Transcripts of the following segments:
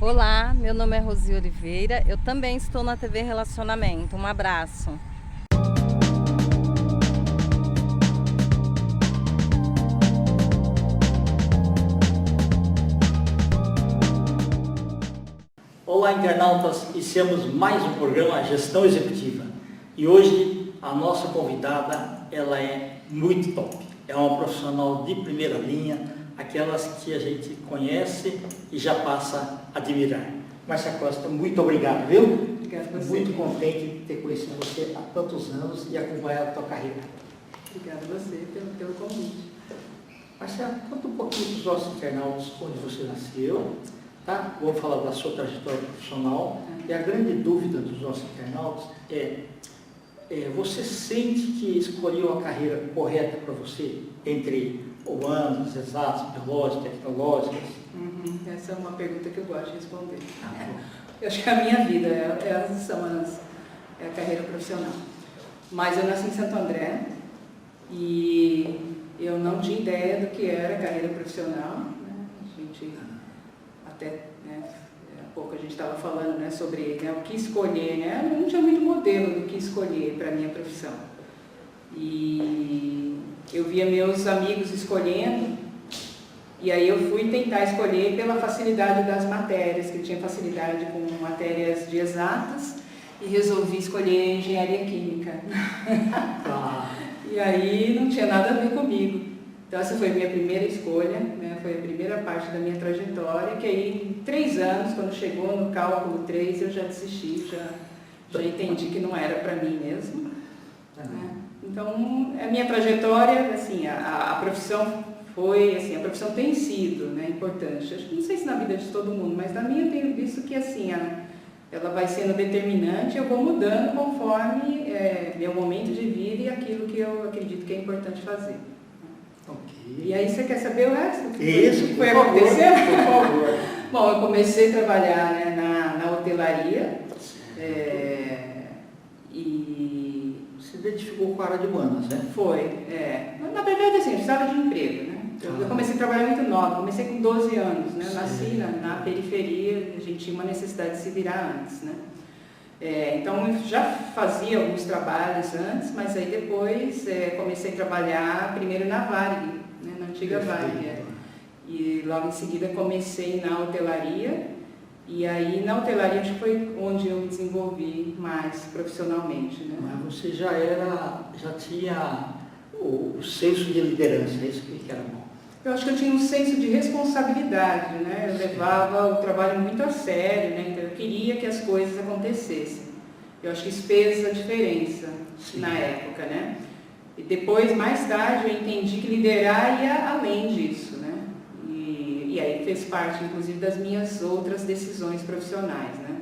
Olá, meu nome é Rosi Oliveira, eu também estou na TV Relacionamento. Um abraço. Olá, internautas, iniciamos mais um programa Gestão Executiva. E hoje a nossa convidada, ela é muito top. É uma profissional de primeira linha, aquelas que a gente conhece e já passa a admirar. Márcia Costa, muito obrigado, viu? Obrigada a você. Muito contente de ter conhecido você há tantos anos e acompanhado a tua carreira. Obrigada a você pelo convite. Márcia, conta um pouquinho para os nossos internautas onde você nasceu, tá? Vamos falar da sua trajetória profissional. E a grande dúvida dos nossos internautas você sente que escolheu a carreira correta para você, entre humanos, exatos, biológicas, tecnológicas? Essa é uma pergunta que eu gosto de responder. Eu acho que a minha vida é a carreira profissional. Mas eu nasci em Santo André e eu não tinha ideia do que era carreira profissional, né? A gente até, há pouco a gente estava falando, né, sobre o que escolher, né? Eu não tinha muito modelo do que escolher para a minha profissão. E eu via meus amigos escolhendo, e aí eu fui tentar escolher pela facilidade das matérias, que eu tinha facilidade com matérias de exatas, e resolvi escolher engenharia química. E aí não tinha nada a ver comigo. Então essa foi a minha primeira escolha, né? Foi a primeira parte da minha trajetória, que aí em 3 anos, quando chegou no cálculo 3, eu já desisti, já entendi que não era para mim mesmo. Né? Então a minha trajetória, assim, a profissão foi, assim, a profissão tem sido, né, importante. Acho que não sei se na vida de todo mundo, mas na minha eu tenho visto que, assim, ela vai sendo determinante, eu vou mudando conforme meu momento de vida e aquilo que eu acredito que é importante fazer. Okay. E aí você quer saber o resto? Isso, foi acontecendo? Por favor. Bom, eu comecei a trabalhar, né, na hotelaria e... Você identificou com a área de humanas, né? Foi, Na verdade, assim, eu precisava de emprego, né? Eu comecei a trabalhar muito nova, comecei com 12 anos, né? Nasci na periferia, a gente tinha uma necessidade de se virar antes, né? Então eu já fazia alguns trabalhos antes, mas aí depois comecei a trabalhar primeiro na Varig, né? Na antiga Varig. E logo em seguida comecei na hotelaria, e aí na hotelaria acho que foi onde eu me desenvolvi mais profissionalmente, né? Mas você já tinha o senso de liderança, é isso que era bom. Eu acho que eu tinha um senso de responsabilidade, né? Eu levava o trabalho muito a sério, né? Então eu queria que as coisas acontecessem. Eu acho que isso fez a diferença na época, né? E depois, mais tarde, eu entendi que liderar ia além disso, né? E aí fez parte, inclusive, das minhas outras decisões profissionais, né?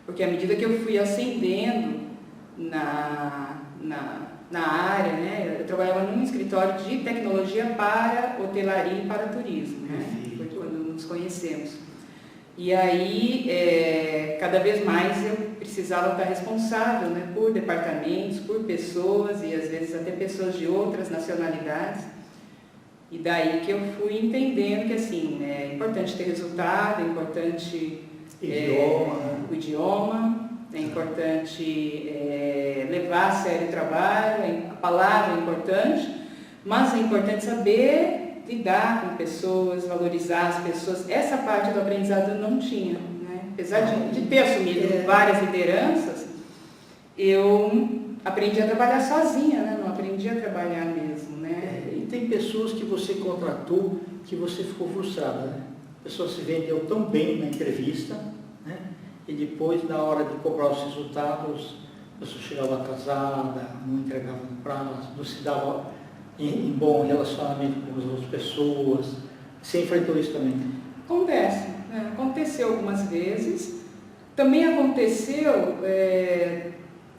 Porque à medida que eu fui ascendendo na área, né? Eu trabalhava num escritório de tecnologia para hotelaria e para turismo, né? Foi quando nos conhecemos. E aí, cada vez mais eu precisava estar responsável, né, por departamentos, por pessoas e às vezes até pessoas de outras nacionalidades. E daí que eu fui entendendo que, assim, é importante ter resultado, é importante o idioma, é importante levar a sério o trabalho, a palavra é importante, mas é importante saber lidar com pessoas, valorizar as pessoas. Essa parte do aprendizado eu não tinha, né? Apesar de ter assumido várias lideranças, eu aprendi a trabalhar sozinha, né? Não aprendi a trabalhar mesmo, né? E tem pessoas que você contratou que você ficou frustrada, né? A pessoa se vendeu tão bem na entrevista, né? E depois, na hora de cobrar os resultados, a pessoa chegava atrasada, não entregava no prazo, não se dava em bom relacionamento com as outras pessoas. Você enfrentou isso também? Acontece, né? Aconteceu algumas vezes. Também aconteceu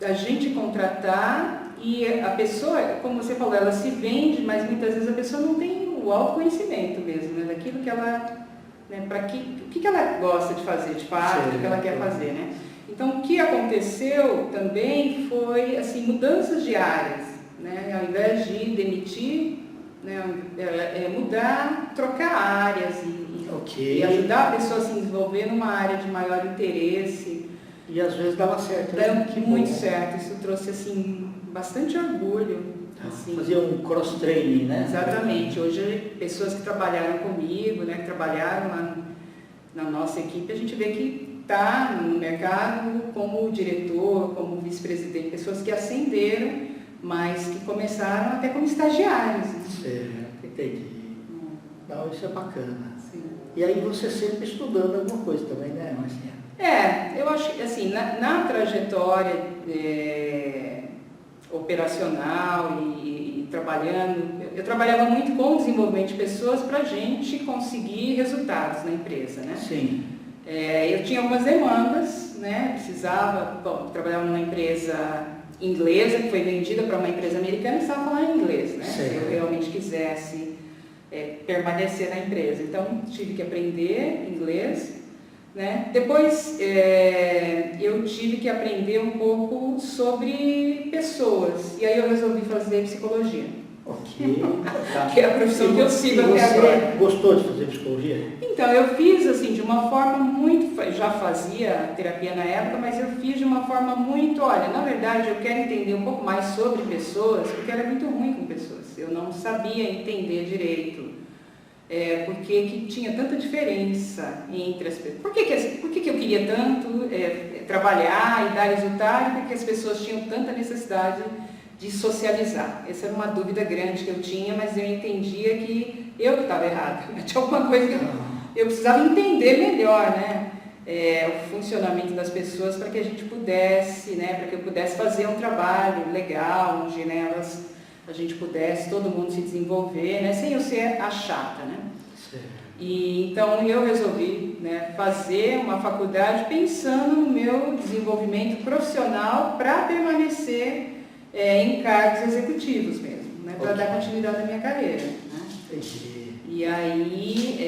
a gente contratar e a pessoa, como você falou, ela se vende, mas muitas vezes a pessoa não tem o autoconhecimento mesmo, né? Daquilo que ela, né, o que ela gosta de fazer, de fato, o que ela quer fazer, né? Então, o que aconteceu também foi, assim, mudanças de áreas, né? Ao invés de demitir, né, mudar, trocar áreas e ajudar a pessoa a se desenvolver numa área de maior interesse. E às vezes dava certo. Deu Que muito bom. certo, isso trouxe assim, bastante orgulho. Assim. Fazia um cross-training, né? Exatamente. Hoje, pessoas que trabalharam comigo, né, que trabalharam lá na nossa equipe, a gente vê que está no mercado como diretor, como vice-presidente, pessoas que ascenderam, mas que começaram até como estagiários. Né? Certo, entendi. Então, isso é bacana. Sim. E aí você sempre estudando alguma coisa também, né, Marcinha? Eu acho que assim, na trajetória operacional e trabalhando, eu trabalhava muito com o desenvolvimento de pessoas para a gente conseguir resultados na empresa, né? Sim. Eu tinha algumas demandas, né? Trabalhava numa empresa inglesa que foi vendida para uma empresa americana e precisava falar inglês, né? Se eu realmente quisesse permanecer na empresa. Então, tive que aprender inglês, né? Depois, eu tive que aprender um pouco sobre pessoas. E aí eu resolvi fazer psicologia. Ok. Tá. Que é a profissão que eu sigo até agora. Gostou de fazer psicologia? Então, eu fiz assim, de uma forma muito... Já fazia terapia na época, mas eu fiz de uma forma muito... Olha, na verdade, eu quero entender um pouco mais sobre pessoas, porque eu era muito ruim com pessoas. Eu não sabia entender direito. Porque que tinha tanta diferença entre as pessoas. Por que eu queria tanto trabalhar e dar resultado? Porque as pessoas tinham tanta necessidade de socializar. Essa era uma dúvida grande que eu tinha, mas eu entendia que eu que estava errado. Tinha alguma coisa que eu precisava entender melhor, né? O funcionamento das pessoas para que a gente pudesse, né? Para que eu pudesse fazer um trabalho legal, onde, né, a gente pudesse, todo mundo se desenvolver, né? Sem eu ser a chata, né? E então eu resolvi, né, fazer uma faculdade pensando no meu desenvolvimento profissional para permanecer em cargos executivos mesmo, né, para dar continuidade à minha carreira. Né? E aí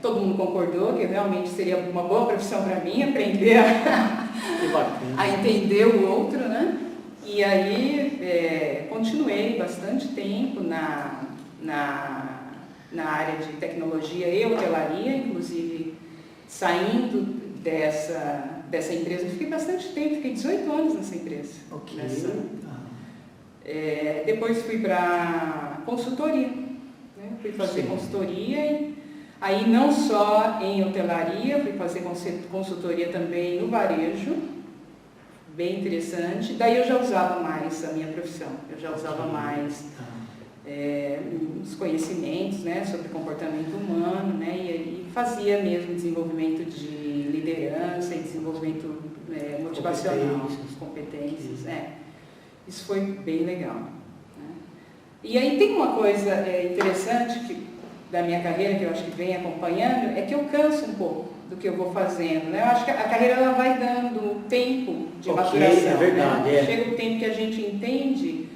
todo mundo concordou que realmente seria uma boa profissão para mim, aprender a entender o outro, né? E aí continuei bastante tempo na área de tecnologia e hotelaria, inclusive saindo dessa empresa. Eu fiquei bastante tempo, fiquei 18 anos nessa empresa. Ok. Depois fui para consultoria, né? Fui fazer consultoria, aí não só em hotelaria, fui fazer consultoria também no varejo, bem interessante. Daí eu já usava mais a minha profissão, eu já usava mais os conhecimentos, né, sobre comportamento humano, né, e fazia mesmo desenvolvimento de liderança e desenvolvimento motivacional, competências. Isso foi bem legal. Né? E aí tem uma coisa interessante da minha carreira, que eu acho que vem acompanhando, é que eu canso um pouco do que eu vou fazendo. Né? Eu acho que a carreira ela vai dando tempo de maturação. É verdade, né? Chega o tempo que a gente entende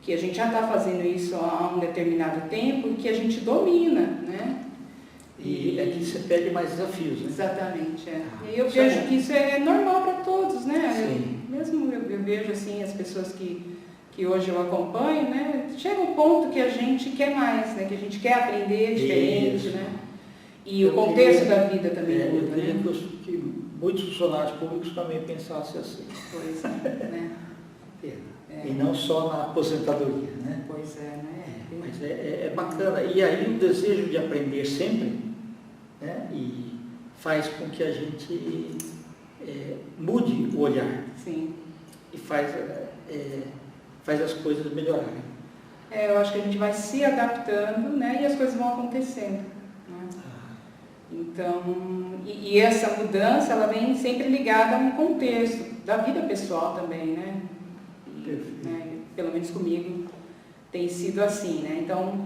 que a gente já está fazendo isso há um determinado tempo e que a gente domina, né? E aqui você pede mais desafios, né? Exatamente, E eu vejo que isso é normal para todos, né? Sim. Mesmo eu vejo assim, as pessoas que hoje eu acompanho, né? Chega um ponto que a gente quer mais, né? Que a gente quer aprender diferente, né? E o contexto da vida também muda, né? Eu né? queria que muitos funcionários públicos também pensassem assim. Pois é, né? E não só na aposentadoria, né? Pois é, né? Mas é bacana. E aí o desejo de aprender sempre, né? E faz com que a gente mude o olhar. Sim. E faz as coisas melhorarem. Eu acho que a gente vai se adaptando, né? E as coisas vão acontecendo. Né? Então, e essa mudança, ela vem sempre ligada a um contexto da vida pessoal também, né? Pelo menos comigo tem sido assim, né? Então,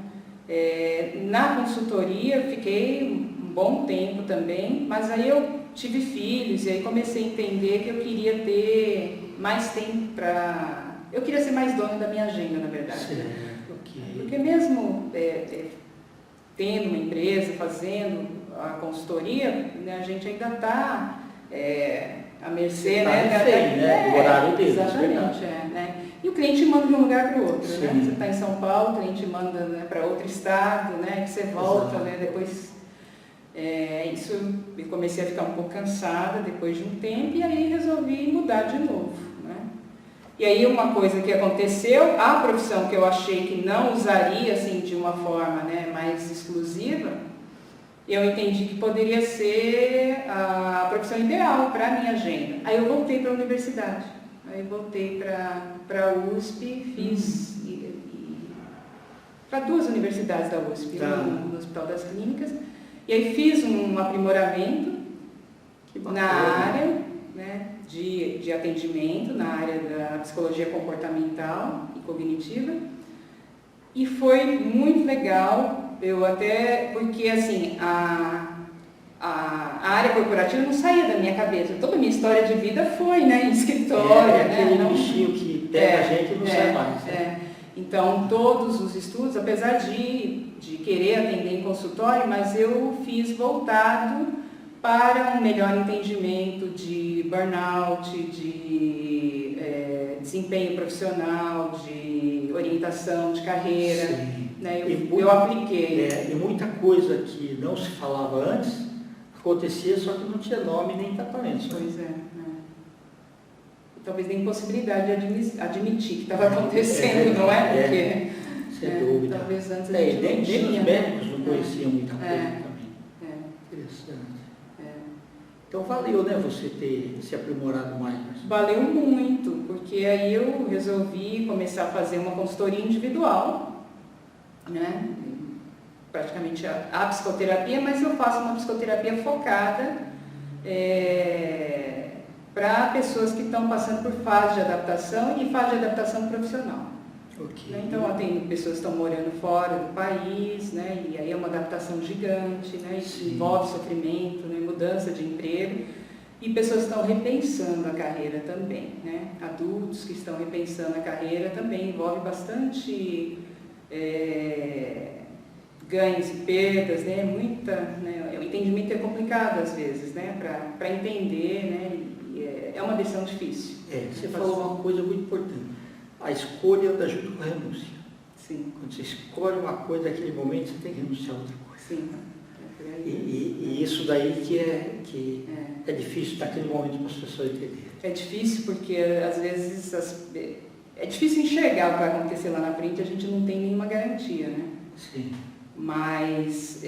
na consultoria eu fiquei um bom tempo também, mas aí eu tive filhos e aí comecei a entender que eu queria ter mais tempo para... Eu queria ser mais dona da minha agenda, na verdade. Certo, né? ok. Porque mesmo tendo uma empresa, fazendo a consultoria, né, a gente ainda está à mercê, do horário deles. Exatamente, né? E o cliente manda de um lugar para o outro, Sim. né? Você está em São Paulo, o cliente manda, né, para outro estado, né? Que você volta, né? Depois Isso eu comecei a ficar um pouco cansada depois de um tempo e aí resolvi mudar de novo, né? E aí uma coisa que aconteceu, a profissão que eu achei que não usaria assim de uma forma, né, mais exclusiva, eu entendi que poderia ser a profissão ideal para a minha agenda. Aí eu voltei para a universidade, aí voltei para a USP, fiz para 2 universidades da USP, no Hospital das Clínicas, e aí fiz um aprimoramento na área, né, de atendimento, na área da psicologia comportamental e cognitiva, e foi muito legal, porque assim, a área corporativa não saía da minha cabeça, toda a minha história de vida foi, né, em escritório, aquele bichinho que pega a gente e não sai mais. Né? Então, todos os estudos, apesar de querer atender em consultório, mas eu fiz voltado para um melhor entendimento de burnout, de desempenho profissional, de orientação de carreira. Né? Eu apliquei. E muita coisa que não se falava antes acontecia, só que não tinha nome nem tratamento. Pois é. Talvez nem possibilidade de admitir que estava acontecendo, não é? Porque, sem dúvida. Talvez antes a gente nem não tinha. os médicos não conheciam muita coisa também. Interessante. Então valeu, né, você ter se aprimorado mais? Valeu muito, porque aí eu resolvi começar a fazer uma consultoria individual, né? Praticamente a psicoterapia, mas eu faço uma psicoterapia focada para pessoas que estão passando por fase de adaptação e fase de adaptação profissional. Okay. Então, eu tenho pessoas que estão morando fora do país, né, e aí é uma adaptação gigante, né, isso envolve sofrimento, né, mudança de emprego, e pessoas que estão repensando a carreira também, né, adultos que estão repensando a carreira também envolve bastante ganhos e perdas, né, o entendimento é complicado às vezes, né, para entender, né, é uma decisão difícil. Você falou uma coisa muito importante. A escolha anda junto com a renúncia. Sim. Quando você escolhe uma coisa naquele momento, você tem que renunciar a outra coisa. Sim. E isso daí que é difícil naquele momento para as pessoas entenderem. É difícil porque às vezes é difícil enxergar o que vai acontecer lá na frente, a gente não tem nenhuma garantia, né? Sim. Mas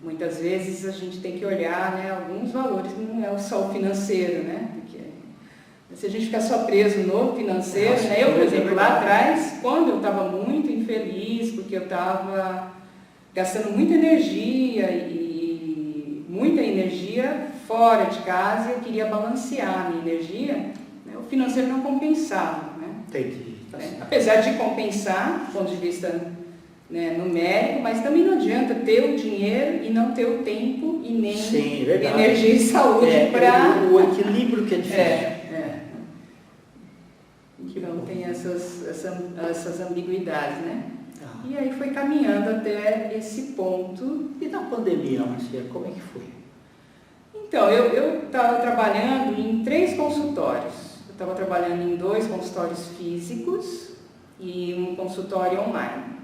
muitas vezes a gente tem que olhar, né, alguns valores, não é só o financeiro, né? Porque se a gente ficar só preso no financeiro, né? Eu, por exemplo, lá atrás, quando eu estava muito infeliz, porque eu estava gastando muita energia fora de casa, eu queria balancear a minha energia, né? O financeiro não compensava, né? Entendi. Apesar de compensar, do ponto de vista, né, numérico, mas também não adianta ter o dinheiro e não ter o tempo e nem energia e saúde para... O equilíbrio que é difícil. Então tem essas ambiguidades, né? E aí foi caminhando até esse ponto. E na pandemia, Marcia, como é que foi? Então, eu estava trabalhando em 3 consultórios. Eu estava trabalhando em 2 consultórios físicos e um consultório online.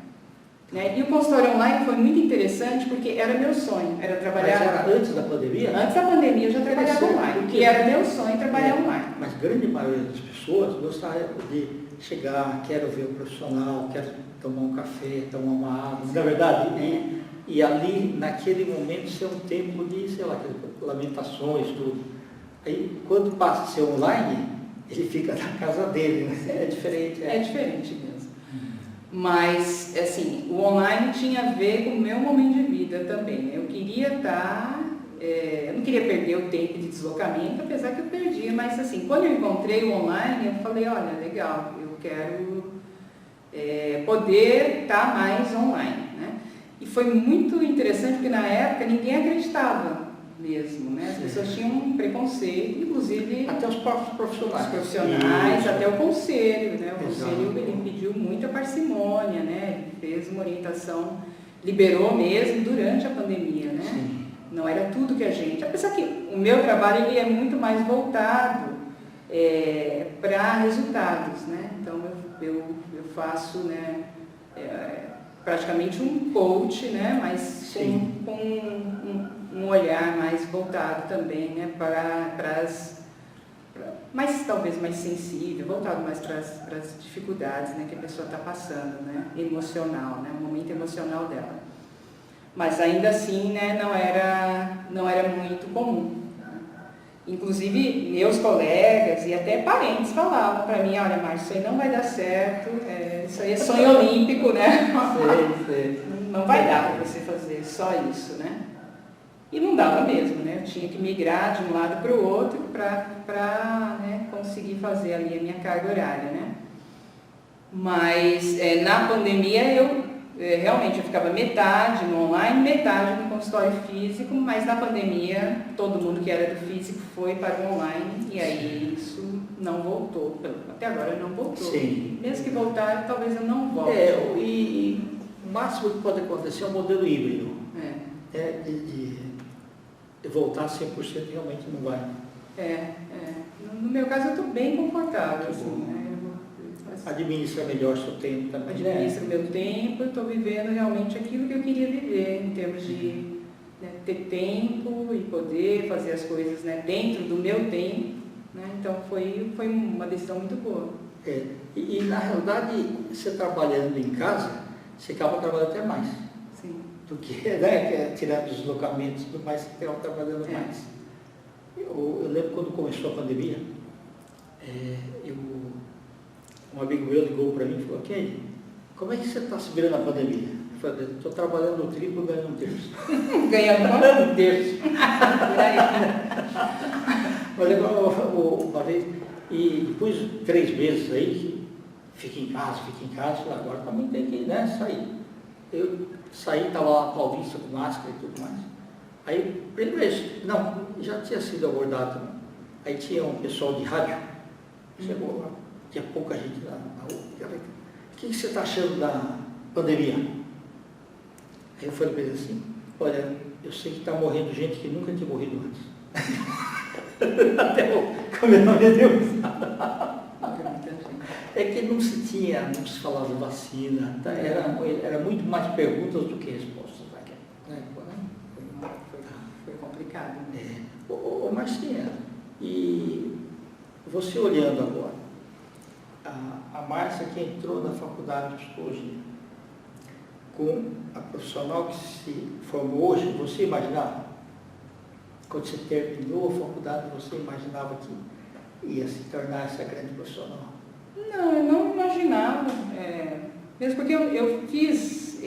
Né? E o consultório online foi muito interessante porque era meu sonho, era trabalhar... Mas era antes da pandemia? Antes da pandemia eu já trabalhava online, porque era meu sonho trabalhar online. Mas a grande maioria das pessoas gostaria de chegar, quero ver o profissional, quero tomar um café, tomar uma água, na verdade, e ali, naquele momento, ser um tempo de, sei lá, lamentações, tudo. Aí, quando passa a ser online, ele fica na casa dele, né? É diferente. É diferente mesmo. Mas, assim, o online tinha a ver com o meu momento de vida também. Eu queria eu não queria perder o tempo de deslocamento, apesar que eu perdia, mas assim, quando eu encontrei o online, eu falei, olha, legal, eu quero poder estar mais online, né? E foi muito interessante, porque na época ninguém acreditava mesmo, né? As pessoas tinham um preconceito, inclusive... Até os próprios profissionais. Os profissionais, até o conselho, né? O Exato. conselho, ele pediu muita parcimônia, né? Ele fez uma orientação, liberou mesmo durante a pandemia, né? Sim. Não era tudo que a gente... Apesar que o meu trabalho, ele é muito mais voltado para resultados, né? Então, eu faço, né? praticamente um coach, né? Mas com um olhar mais voltado também, né? Mas talvez mais sensível, voltado mais para as dificuldades, né, que a pessoa está passando, né, emocional, né, o momento emocional dela. Mas ainda assim, né, não era muito comum. Tá? Inclusive, meus colegas e até parentes falavam para mim, olha, Márcia, isso aí não vai dar certo, isso aí é sonho olímpico, né? Sei. Não vai dar para você fazer só isso, né? E não dava mesmo, né? Eu tinha que migrar de um lado para o outro para né, conseguir fazer ali a minha carga horária, né? Mas na pandemia eu realmente ficava metade no online, metade no consultório físico, mas na pandemia todo mundo que era do físico foi para o online e aí isso não voltou. Até agora não voltou. Sim. Mesmo que voltar, talvez eu não volte. E o máximo que pode acontecer é um modelo híbrido. De voltar 100% realmente não vai. No meu caso eu estou bem confortável, assim, né? Administra melhor seu tempo também. Administro meu tempo, eu estou vivendo realmente aquilo que eu queria viver, em termos de ter tempo e poder fazer as coisas, né, dentro do meu tempo, né? Então foi uma decisão muito boa. E na realidade, você trabalhando em casa, você acaba trabalhando até mais. Sim. Do que, né, tirando os deslocamentos e tudo mais, você acaba trabalhando mais. Eu lembro quando começou a pandemia, um amigo meu ligou para mim e falou, ok, como é que você está se virando na pandemia? Eu falei, estou trabalhando no triplo, ganhando um terço. Ganhando um terço. Mas uma vez, e depois de 3 meses aí, fica em casa, agora também tem que, né, sair. Eu saí, estava lá Paulista com máscara e tudo mais. Aí, primeiro, não, já tinha sido abordado também. Aí tinha um pessoal de rádio, chegou lá, tinha pouca gente lá na rua. O que você está achando da pandemia? Aí eu falei para ele assim, olha, eu sei que está morrendo gente que nunca tinha morrido antes. Até o meu Deus. É que não se falava vacina, tá? Era muito mais perguntas do que respostas. Foi complicado. Ô Marcinha, e você olhando agora, a Márcia que entrou na faculdade de psicologia, com a profissional que se formou hoje, você imaginava? Quando você terminou a faculdade, você imaginava que ia se tornar essa grande profissional? Não, eu não imaginava. Mesmo porque eu fiz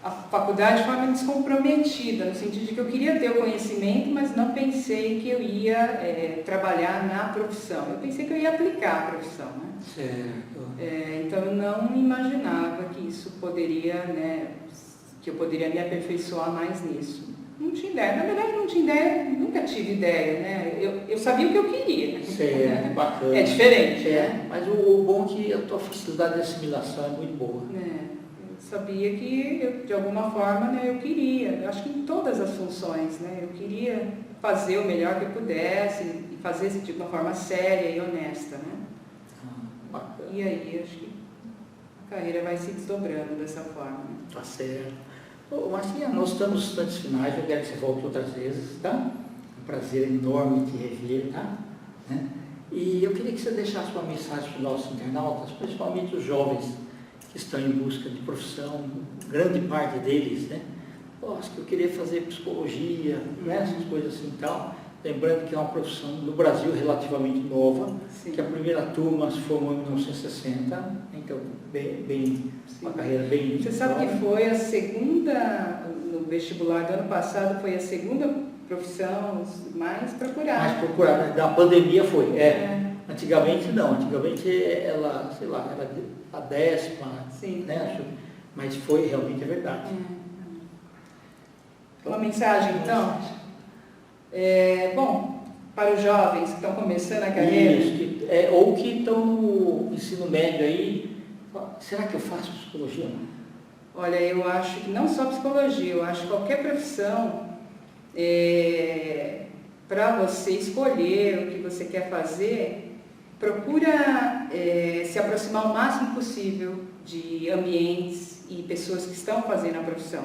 a faculdade de forma descomprometida, no sentido de que eu queria ter o conhecimento, mas não pensei que eu ia trabalhar na profissão. Eu pensei que eu ia aplicar a profissão, né? Certo. Então eu não imaginava que isso poderia, né, que eu poderia me aperfeiçoar mais nisso. Não tinha ideia. Na verdade, não tinha ideia, nunca tive ideia, né? Eu sabia o que eu queria. Certo, bacana. É diferente, né? Mas o bom é que a tua facilidade de assimilação é muito boa. Eu sabia que, de alguma forma, né, eu queria. Eu acho que em todas as funções, né? Eu queria fazer o melhor que eu pudesse e fazer de uma forma séria e honesta, né? Bacana. E aí, acho que a carreira vai se desdobrando dessa forma. Né? Tá certo. Marcinha, nós estamos nos instantes finais, eu quero que você volte outras vezes, tá? Um prazer enorme te rever, tá? E eu queria que você deixasse uma mensagem para os nossos internautas, principalmente os jovens que estão em busca de profissão, grande parte deles, né? Acho que eu queria fazer psicologia, né? Essas coisas assim e tal. Lembrando que é uma profissão no Brasil relativamente nova, Sim. que a primeira turma se formou em 1960, então uma carreira bem... Você sabe que foi a segunda, no vestibular do ano passado, foi a segunda profissão mais procurada. Mais procurada, da pandemia foi, Antigamente não, antigamente ela, sei lá, era a 10ª, Sim. né? Mas foi, realmente é verdade. Uma mensagem, então? Bom, para os jovens que estão começando a carreira... Isso, ou que estão no ensino médio aí, será que eu faço psicologia? Olha, eu acho que não só psicologia, eu acho que qualquer profissão, para você escolher o que você quer fazer, procura se aproximar o máximo possível de ambientes e pessoas que estão fazendo a profissão.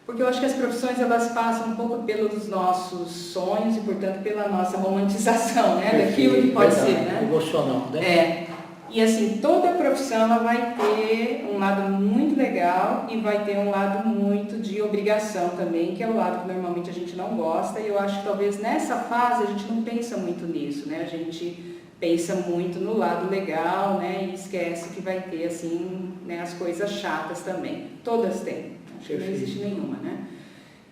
Porque eu acho que as profissões, elas passam um pouco pelos nossos sonhos e, portanto, pela nossa romantização, né? Daquilo que pode ser, né? Emocional, né? E assim, toda profissão ela vai ter um lado muito legal e vai ter um lado muito de obrigação também, que é o lado que normalmente a gente não gosta, e eu acho que talvez nessa fase a gente não pensa muito nisso, né? A gente pensa muito no lado legal, né? E esquece que vai ter, assim, né, as coisas chatas também. Todas têm. Acho que não existe nenhuma, né?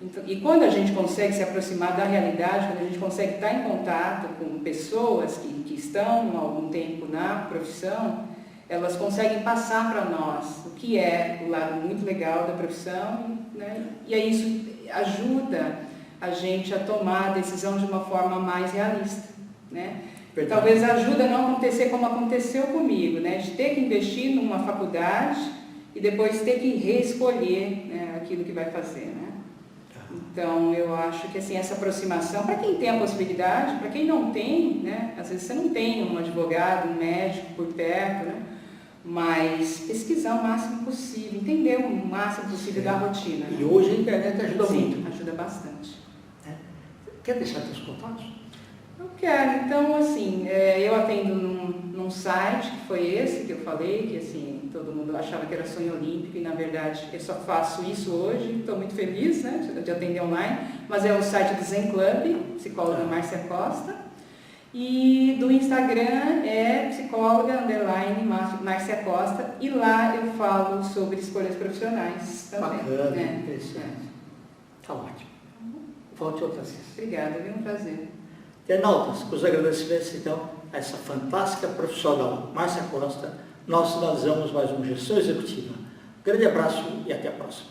Então, e quando a gente consegue se aproximar da realidade, quando a gente consegue estar em contato com pessoas que estão há algum tempo na profissão, elas conseguem passar para nós o que é o lado muito legal da profissão, né? E aí isso ajuda a gente a tomar a decisão de uma forma mais realista, né? Talvez ajude a não acontecer como aconteceu comigo, né? De ter que investir numa faculdade e depois ter que reescolher, né, aquilo que vai fazer, né? Então, eu acho que assim, essa aproximação, para quem tem a possibilidade, para quem não tem, né, às vezes você não tem um advogado, um médico por perto, né, mas pesquisar o máximo possível, entender o máximo possível da rotina. Né? E hoje a internet ajuda muito. Sim, ajuda bastante. Quer deixar seus contatos? Eu quero. Então, assim, eu atendo num site, que foi esse que eu falei, que assim, todo mundo achava que era sonho olímpico e, na verdade, eu só faço isso hoje. Estou muito feliz, né, de atender online, mas é o site do Zen Club, psicóloga Márcia Costa, e do Instagram é psicóloga_Márcia Costa, e lá eu falo sobre escolhas profissionais também. Bacana, interessante. Tá ótimo. Volte outras vezes. Obrigada, foi um prazer. Internautas, os agradecimentos, então, a essa fantástica profissional, Márcia Costa, nós finalizamos mais uma Gestão Executiva. Um grande abraço e até a próxima.